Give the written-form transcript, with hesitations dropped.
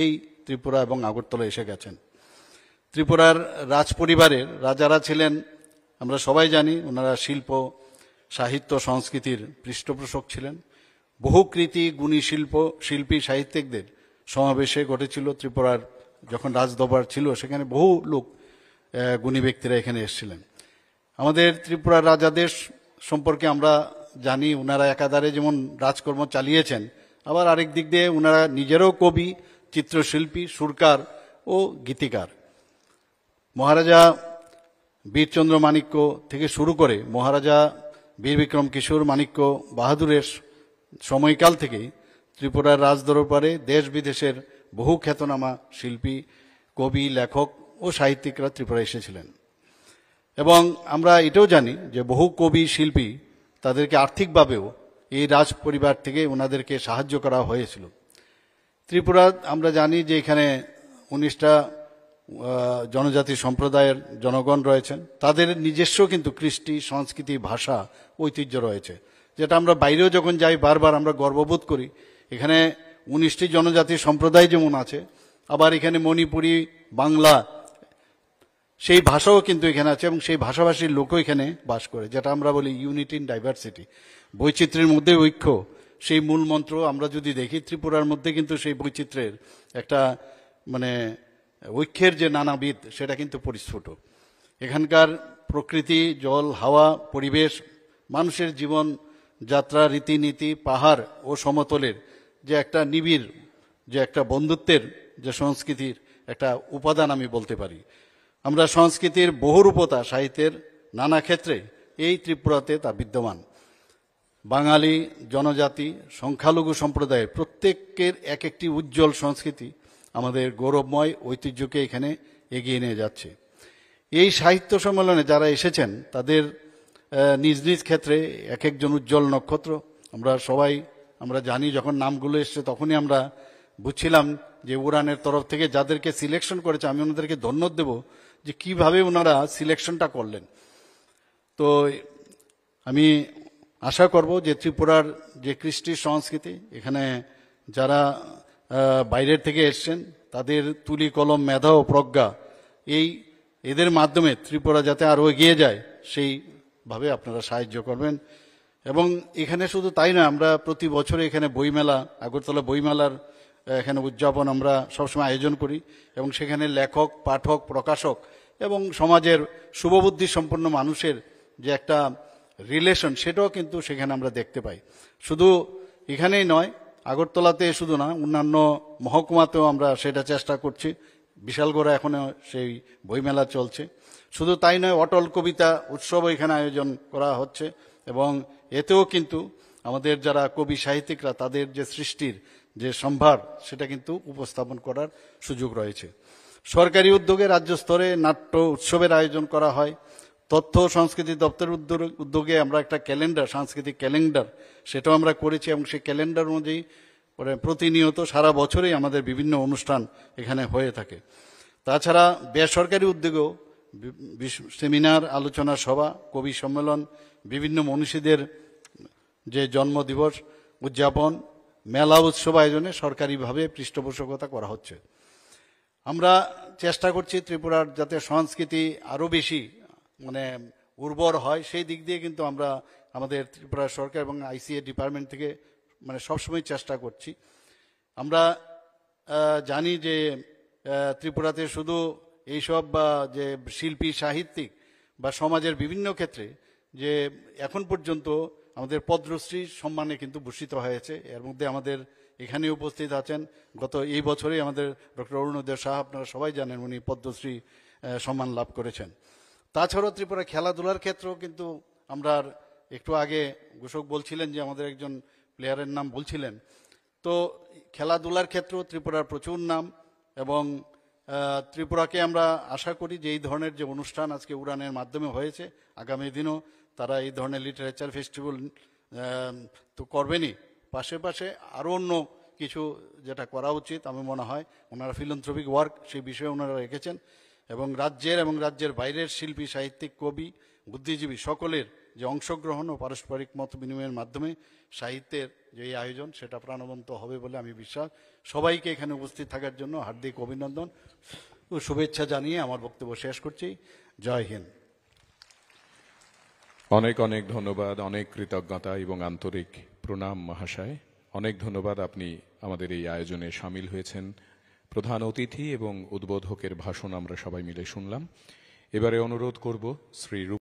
এই ত্রিপুরা এবং আগরতলা এসে গেছেন। ত্রিপুরার রাজ পরিবারের রাজারা ছিলেন, আমরা সবাই জানি, ওনারা শিল্প সাহিত্য সংস্কৃতির পৃষ্ঠপোষক ছিলেন। বহু কৃতি গুণী শিল্পী সাহিত্যিকদের সমাবেশে ঘটেছিল ত্রিপুরার যখন রাজদরবার ছিল, সেখানে বহু লোক গুণী ব্যক্তিরা এখানে এসেছিলেন। আমাদের ত্রিপুরার রাজাদের সম্পর্কে আমরা জানি, ওনারা একাধারে যেমন রাজকর্ম চালিয়েছেন, আবার আরেক দিক দিয়ে ওনারা নিজেরও কবি, চিত্রশিল্পী, সুরকার ও গীতিকার। মহারাজা বীরচন্দ্র মাণিক্য থেকে শুরু করে মহারাজা বীর বিক্রম কিশোর মাণিক্য বাহাদুরের সময়কাল থেকেই ত্রিপুরার রাজদরবারে দেশ বিদেশের বহু খ্যাতনামা শিল্পী, কবি, লেখক ও সাহিত্যিকরা ত্রিপুরা এসেছিলেন। এবং আমরা এটাও জানি যে বহু কবি, শিল্পী তাদেরকে আর্থিকভাবেও এই রাজ পরিবার থেকে ওনাদেরকে সাহায্য করা হয়েছিল। ত্রিপুরা আমরা জানি যে এখানে 19টা জনজাতি সম্প্রদায়ের জনগণ রয়েছেন, তাদের নিজস্ব কিন্তু কৃষ্টি, সংস্কৃতি, ভাষা, ঐতিহ্য রয়েছে, যেটা আমরা বাইরেও যখন যাই বারবার আমরা গর্ববোধ করি। এখানে 19টি জনজাতি সম্প্রদায় যেমন আছে, আবার এখানে মণিপুরি, বাংলা, সেই ভাষাও কিন্তু এখানে আছে এবং সেই ভাষাভাষীর লোকও এখানে বাস করে, যেটা আমরা বলি ইউনিটি ইন ডাইভার্সিটি, বৈচিত্র্যের মধ্যে ঐক্য। সেই মূল মন্ত্র আমরা যদি দেখি, ত্রিপুরার মধ্যে কিন্তু সেই বৈচিত্র্যের একটা মানে ঐক্যের যে নানাবিধ, সেটা কিন্তু পরিস্ফুট। এখানকার প্রকৃতি, জল, হাওয়া, পরিবেশ, মানুষের জীবন যাত্রা, রীতিনীতি, পাহাড় ও সমতলের যে একটা নিবিড়, যে একটা বন্ধুত্বের যে সংস্কৃতির একটা উপাদান আমি বলতে পারি। আমরা সংস্কৃতির বহুরূপতা সাহিত্যের নানা ক্ষেত্রে এই ত্রিপুরাতে তা বিদ্যমান। বাঙালি, জনজাতি, সংখ্যালঘু সম্প্রদায়ের প্রত্যেকের এক একটি উজ্জ্বল সংস্কৃতি আমাদের গৌরবময় ঐতিহ্যকে এখানে এগিয়ে নিয়ে যাচ্ছে। এই সাহিত্য সম্মেলনে যারা এসেছেন তাদের নিজ নিজ ক্ষেত্রে এক একজন উজ্জ্বল নক্ষত্র। আমরা সবাই আমরা জানি, যখন নামগুলো এসছে তখনই আমরা বুঝছিলাম যে উড়ানের তরফ থেকে যাদেরকে সিলেকশন করেছে, আমি ওনাদেরকে ধন্যবাদ দেব যে কিভাবে ওনারা সিলেকশনটা করলেন। তো আমি আশা করব যে ত্রিপুরার যে কৃষ্টি সংস্কৃতি, এখানে যারা বাইরের থেকে এসছেন তাদের তুলি কলম, মেধা ও প্রজ্ঞা, এদের মাধ্যমে ত্রিপুরা যাতে আরও এগিয়ে যায় সেইভাবে আপনারা সাহায্য করবেন। এবং এখানে শুধু তাই নয়, আমরা প্রতি বছরে এখানে বইমেলা, আগরতলা বইমেলার এখানে উদযাপন আমরা সবসময় আয়োজন করি এবং সেখানে লেখক, পাঠক, প্রকাশক এবং সমাজের শুভবুদ্ধি সম্পন্ন মানুষের যে একটা রিলেশন, সেটাও কিন্তু সেখানে আমরা দেখতে পাই। শুধু এখানেই নয়, আগরতলাতে শুধু না, অন্যান্য মহকুমাতেও আমরা সেটা চেষ্টা করছি। বিশালগড়া এখনও সেই বইমেলা চলছে। শুধু তাই নয়, অটল কবিতা উৎসবও এখানে আয়োজন করা হচ্ছে এবং এতেও কিন্তু আমাদের যারা কবি সাহিত্যিকরা তাদের যে সৃষ্টির যে সম্ভার, সেটা কিন্তু উপস্থাপন করার সুযোগ রয়েছে। সরকারি উদ্যোগে রাজ্য স্তরে নাট্য উৎসবের আয়োজন করা হয়। তথ্য ও সংস্কৃতি দপ্তরের উদ্যোগে আমরা একটা ক্যালেন্ডার, সাংস্কৃতিক ক্যালেন্ডার, সেটাও আমরা করেছি এবং সেই ক্যালেন্ডার অনুযায়ী প্রতিনিয়ত সারা বছরেই আমাদের বিভিন্ন অনুষ্ঠান এখানে হয়ে থাকে। তাছাড়া বেসরকারি উদ্যোগেও সেমিনার, আলোচনা সভা, কবি সম্মেলন, বিভিন্ন মনীষীদের যে জন্মদিবস উদযাপন, মেলা উৎসব আয়োজনে সরকারিভাবে পৃষ্ঠপোষকতা করা হচ্ছে। আমরা চেষ্টা করছি ত্রিপুরার যাতে সংস্কৃতি আরও বেশি উর্বর হয়, সেই দিক দিয়ে কিন্তু আমরা আমাদের ত্রিপুরা সরকার এবং আইসিএ ডিপার্টমেন্ট থেকে সবসময় চেষ্টা করছি। আমরা জানি যে ত্রিপুরাতে শুধু এইসব যে শিল্পী, সাহিত্যিক বা সমাজের বিভিন্ন ক্ষেত্রে যে এখন পর্যন্ত আমাদের পদ্মশ্রী সম্মানে কিন্তু ভূষিত হয়েছে। এর মধ্যে আমাদের এখানে উপস্থিত আছেন, গত এই বছরেই আমাদের ডক্টর অরুণোদয় শাহ, আপনারা সবাই জানেন, উনি পদ্মশ্রী সম্মান লাভ করেছেন। তাছাড়াও ত্রিপুরা খেলাধুলার ক্ষেত্রেও কিন্তু আমরা একটু আগে ঘোষক বলছিলেন যে আমাদের একজন প্লেয়ারের নাম বলছিলেন, তো খেলাধুলার ক্ষেত্রেও ত্রিপুরার প্রচুর নাম এবং ত্রিপুরাকে আমরা আশা করি যে এই ধরনের যে অনুষ্ঠান আজকে উড়ানের মাধ্যমে হয়েছে, আগামী দিনও তারা এই ধরনের লিটারেচার ফেস্টিভ্যাল তো করবেনই, পাশে পাশে আরও অন্য কিছু যেটা করা উচিত আমি মনে হয়, ওনারা ফিলান্থ্রপিক ওয়ার্ক সেই বিষয়ে ওনারা রেখেছেন এবং রাজ্যের বাইরের শিল্পী, সাহিত্যিক, কবি, বুদ্ধিজীবী সকলের যে অংশগ্রহণ ও পারস্পরিক মত বিনিময়ের মাধ্যমে সাহিত্যের যে এই আয়োজন, সেটা প্রাণবন্ত হবে বলে আমি বিশ্বাস। সবাইকে এখানে উপস্থিত থাকার জন্য হার্দিক অভিনন্দন ও শুভেচ্ছা জানিয়ে আমার বক্তব্য শেষ করছি। জয় হিন্দ। অনেক অনেক ধন্যবাদ, অনেক কৃতজ্ঞতা এবং আন্তরিক প্রণাম মহাশয়। অনেক ধন্যবাদ, আপনি আমাদের এই আয়োজনে সামিল হয়েছেন। প্রধান অতিথি এবং উদ্বোধকের ভাষণ আমরা সবাই মিলে শুনলাম। এবারে অনুরোধ করব শ্রী